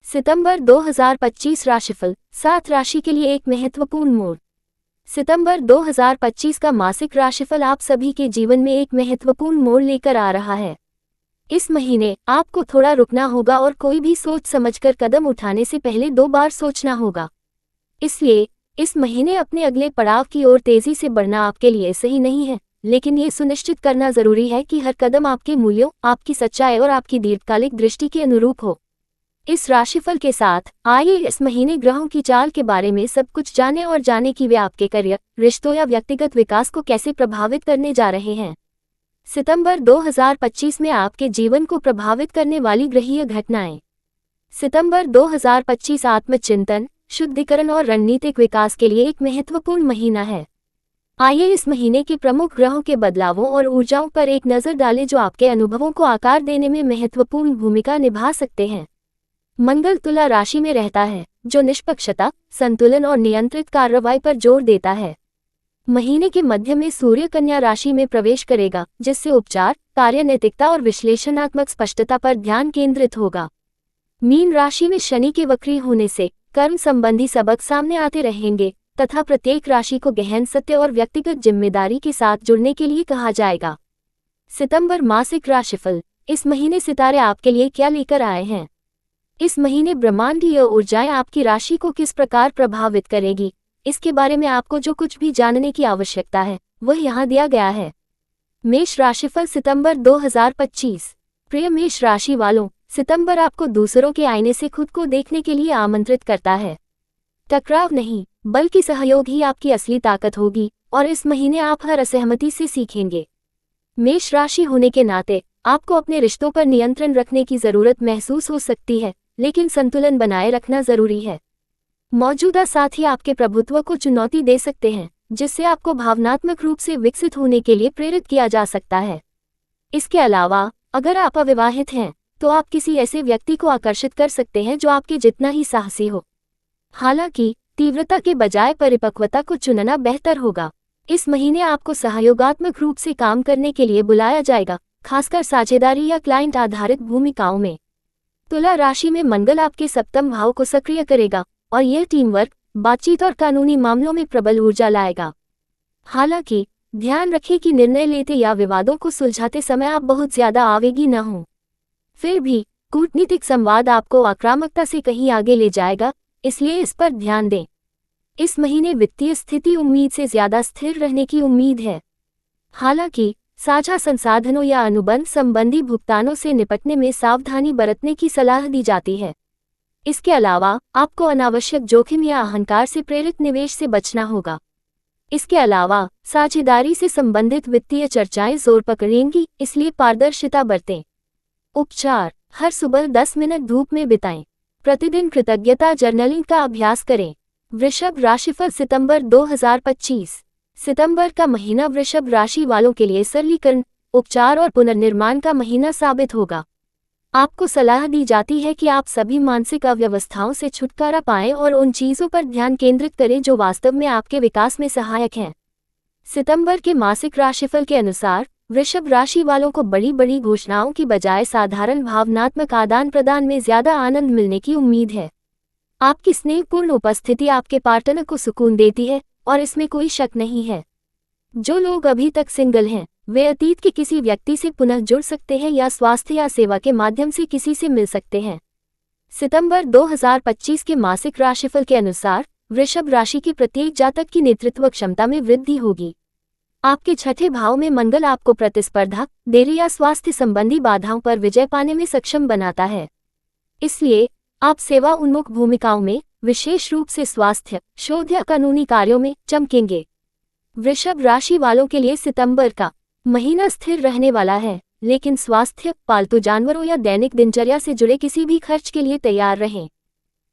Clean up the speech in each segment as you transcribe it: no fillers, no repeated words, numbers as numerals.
सितंबर 2025 राशिफल 7 राशि के लिए एक महत्वपूर्ण मोड़। सितंबर 2025 का मासिक राशिफल आप सभी के जीवन में एक महत्वपूर्ण मोड़ लेकर आ रहा है। इस महीने आपको थोड़ा रुकना होगा और कोई भी सोच समझकर कदम उठाने से पहले 2 बार सोचना होगा। इसलिए इस महीने अपने अगले पड़ाव की ओर तेजी से बढ़ना आपके लिए सही नहीं है, लेकिन ये सुनिश्चित करना जरूरी है कि हर कदम आपके मूल्यों, आपकी सच्चाई और आपकी दीर्घकालिक दृष्टि के अनुरूप हो। इस राशिफल के साथ आइए इस महीने ग्रहों की चाल के बारे में सब कुछ जानें और जानें कि वे आपके करियर, रिश्तों या व्यक्तिगत विकास को कैसे प्रभावित करने जा रहे हैं। सितंबर 2025 में आपके जीवन को प्रभावित करने वाली ग्रहीय घटनाएं। सितंबर 2025 आत्मचिंतन, शुद्धिकरण और रणनीतिक विकास के लिए एक महत्वपूर्ण महीना है। आइए इस महीने के प्रमुख ग्रहों के बदलावों और ऊर्जाओं पर एक नज़र डालें जो आपके अनुभवों को आकार देने में महत्वपूर्ण भूमिका निभा सकते हैं। मंगल तुला राशि में रहता है, जो निष्पक्षता, संतुलन और नियंत्रित कार्रवाई पर जोर देता है। महीने के मध्य में सूर्य कन्या राशि में प्रवेश करेगा, जिससे उपचार, कार्य नैतिकता और विश्लेषणात्मक स्पष्टता पर ध्यान केंद्रित होगा। मीन राशि में शनि के वक्री होने से कर्म संबंधी सबक सामने आते रहेंगे तथा प्रत्येक राशि को गहन सत्य और व्यक्तिगत जिम्मेदारी के साथ जुड़ने के लिए कहा जाएगा। सितंबर मासिक राशिफल। इस महीने सितारे आपके लिए क्या लेकर आए हैं? इस महीने ब्रह्मांडीय ऊर्जाएं आपकी राशि को किस प्रकार प्रभावित करेगी, इसके बारे में आपको जो कुछ भी जानने की आवश्यकता है वह यहाँ दिया गया है। मेष राशिफल सितंबर 2025। प्रिय मेष राशि वालों, सितंबर आपको दूसरों के आईने से खुद को देखने के लिए आमंत्रित करता है। टकराव नहीं, बल्कि सहयोग ही आपकी असली ताकत होगी और इस महीने आप हर असहमति से सीखेंगे। मेष राशि होने के नाते आपको अपने रिश्तों पर नियंत्रण रखने की जरूरत महसूस हो सकती है, लेकिन संतुलन बनाए रखना जरूरी है। मौजूदा साथी आपके प्रभुत्व को चुनौती दे सकते हैं, जिससे आपको भावनात्मक रूप से विकसित होने के लिए प्रेरित किया जा सकता है। इसके अलावा अगर आप अविवाहित हैं तो आप किसी ऐसे व्यक्ति को आकर्षित कर सकते हैं जो आपके जितना ही साहसी हो। हालांकि तीव्रता के बजाय परिपक्वता को चुनना बेहतर होगा। इस महीने आपको सहयोगात्मक रूप से काम करने के लिए बुलाया जाएगा, खासकर साझेदारी या क्लाइंट आधारित भूमिकाओं में। तुला राशि में मंगल आपके सप्तम भाव को सक्रिय करेगा और यह टीम वर्क, बातचीत और कानूनी मामलों में प्रबल ऊर्जा लाएगा। हालांकि ध्यान रखें कि निर्णय लेते या विवादों को सुलझाते समय आप बहुत ज्यादा आवेगी न हों। फिर भी कूटनीतिक संवाद आपको आक्रामकता से कहीं आगे ले जाएगा, इसलिए इस पर ध्यान दें। इस महीने वित्तीय स्थिति उम्मीद से ज्यादा स्थिर रहने की उम्मीद है। हालांकि साझा संसाधनों या अनुबंध संबंधी भुगतानों से निपटने में सावधानी बरतने की सलाह दी जाती है। इसके अलावा आपको अनावश्यक जोखिम या अहंकार से प्रेरित निवेश से बचना होगा। इसके अलावा साझेदारी से संबंधित वित्तीय चर्चाएं जोर पकड़ेंगी, इसलिए पारदर्शिता बरतें। उपचार। हर सुबह 10 मिनट धूप में बिताएं। प्रतिदिन कृतज्ञता जर्नलिंग का अभ्यास करें। वृषभ राशिफल सितंबर 2025। सितंबर का महीना वृषभ राशि वालों के लिए सरलीकरण, उपचार और पुनर्निर्माण का महीना साबित होगा। आपको सलाह दी जाती है कि आप सभी मानसिक अव्यवस्थाओं से छुटकारा पाएं और उन चीजों पर ध्यान केंद्रित करें जो वास्तव में आपके विकास में सहायक हैं। सितंबर के मासिक राशिफल के अनुसार वृषभ राशि वालों को बड़ी बड़ी घोषणाओं की बजाय साधारण भावनात्मक आदान प्रदान में ज्यादा आनंद मिलने की उम्मीद है। आपकी स्नेहपूर्ण उपस्थिति आपके पार्टनर को सुकून देती है और इसमें कोई शक नहीं है। जो लोग अभी तक सिंगल हैं वे अतीत के किसी व्यक्ति से पुनः जुड़ सकते हैं या स्वास्थ्य या सेवा के माध्यम से किसी से मिल सकते हैं। सितंबर 2025 के मासिक राशिफल के अनुसार वृषभ राशि के प्रत्येक जातक की नेतृत्व क्षमता में वृद्धि होगी। आपके छठे भाव में मंगल आपको प्रतिस्पर्धा, देरी या स्वास्थ्य संबंधी बाधाओं पर विजय पाने में सक्षम बनाता है। इसलिए आप सेवा उन्मुख भूमिकाओं में, विशेष रूप से स्वास्थ्य, शोध या कानूनी कार्यों में चमकेंगे। वृषभ राशि वालों के लिए सितंबर का महीना स्थिर रहने वाला है, लेकिन स्वास्थ्य, पालतू जानवरों या दैनिक दिनचर्या से जुड़े किसी भी खर्च के लिए तैयार रहें।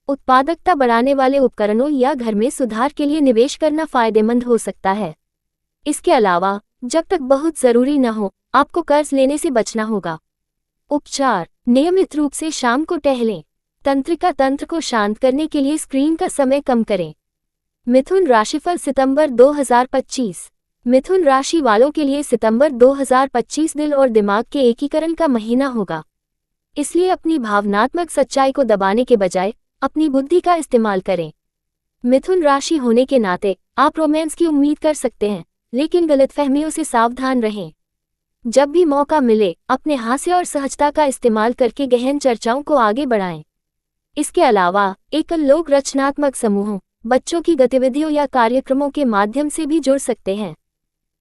उत्पादकता बढ़ाने वाले उपकरणों या घर में सुधार के लिए निवेश करना फायदेमंद हो सकता है। इसके अलावा जब तक बहुत जरूरी न हो आपको कर्ज लेने से बचना होगा। उपचार। नियमित रूप से शाम को टहलें। तंत्रिका तंत्र को शांत करने के लिए स्क्रीन का समय कम करें। मिथुन राशिफल सितंबर 2025। मिथुन राशि वालों के लिए सितंबर 2025 दिल और दिमाग के एकीकरण का महीना होगा। इसलिए अपनी भावनात्मक सच्चाई को दबाने के बजाय अपनी बुद्धि का इस्तेमाल करें। मिथुन राशि होने के नाते आप रोमांस की उम्मीद कर सकते हैं, लेकिन गलतफहमियों से सावधान रहें। जब भी मौका मिले अपने हास्य और सहजता का इस्तेमाल करके गहन चर्चाओं को आगे बढ़ाएं। इसके अलावा एकल लोग रचनात्मक समूहों, बच्चों की गतिविधियों या कार्यक्रमों के माध्यम से भी जुड़ सकते हैं।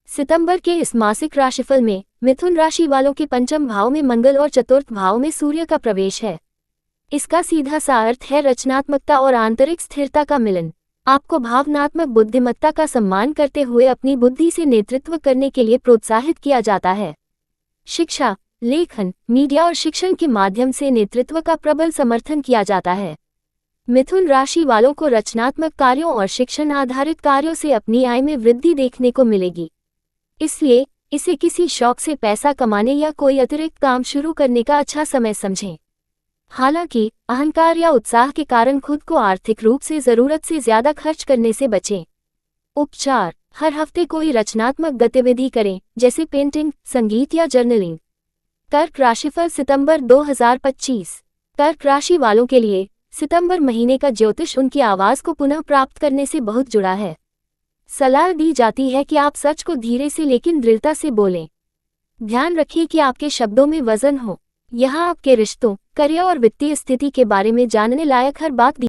सितंबर के इस मासिक राशिफल में मिथुन राशि वालों के पंचम भाव में मंगल और चतुर्थ भाव में सूर्य का प्रवेश है। इसका सीधा सा अर्थ है रचनात्मकता और आंतरिक स्थिरता का मिलन। आपको भावनात्मक बुद्धिमत्ता का सम्मान करते हुए अपनी बुद्धि से नेतृत्व करने के लिए प्रोत्साहित किया जाता है। शिक्षा, लेखन, मीडिया और शिक्षण के माध्यम से नेतृत्व का प्रबल समर्थन किया जाता है। मिथुन राशि वालों को रचनात्मक कार्यों और शिक्षण आधारित कार्यों से अपनी आय में वृद्धि देखने को मिलेगी। इसलिए इसे किसी शौक से पैसा कमाने या कोई अतिरिक्त काम शुरू करने का अच्छा समय समझें। हालांकि अहंकार या उत्साह के कारण खुद को आर्थिक रूप से ज़रूरत से ज़्यादा खर्च करने से बचें। उपचार, हर हफ्ते कोई रचनात्मक गतिविधि करें, जैसे पेंटिंग, संगीत या जर्नलिंग। कर्क राशिफल सितंबर 2025। कर्क राशि वालों के लिए सितंबर महीने का ज्योतिष उनकी आवाज़ को पुनः प्राप्त करने से बहुत जुड़ा है। सलाह दी जाती है कि आप सच को धीरे से लेकिन दृढ़ता से बोलें। ध्यान रखिए कि आपके शब्दों में वजन हो। यहाँ आपके रिश्तों, करियर और वित्तीय स्थिति के बारे में जानने लायक हर बात